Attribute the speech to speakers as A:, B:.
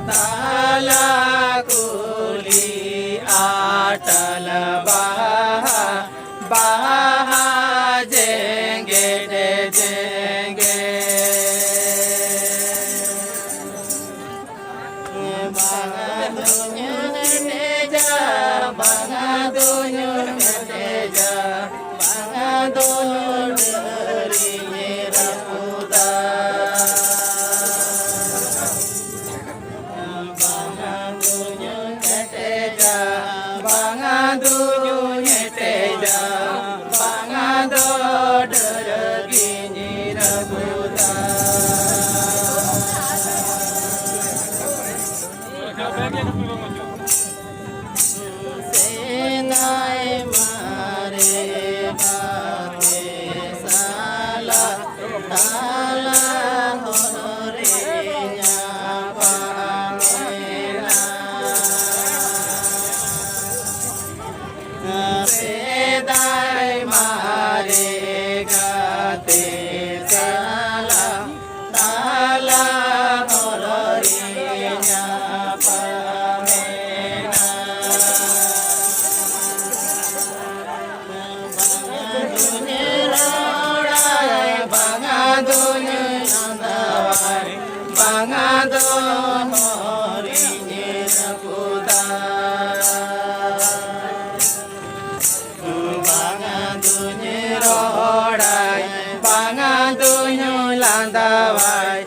A: tala kuli atal baha jenge de jenge bangadunya teja bangadunya teja bangadunya dari rapuda bangadunya teja bangadunya teja bangado dari rapuda senai mare bate sala tala hore nya pamela sedai mare gate sala tala hore nya bangadon horinya rapuda bangadunya rohai bangadunya landawai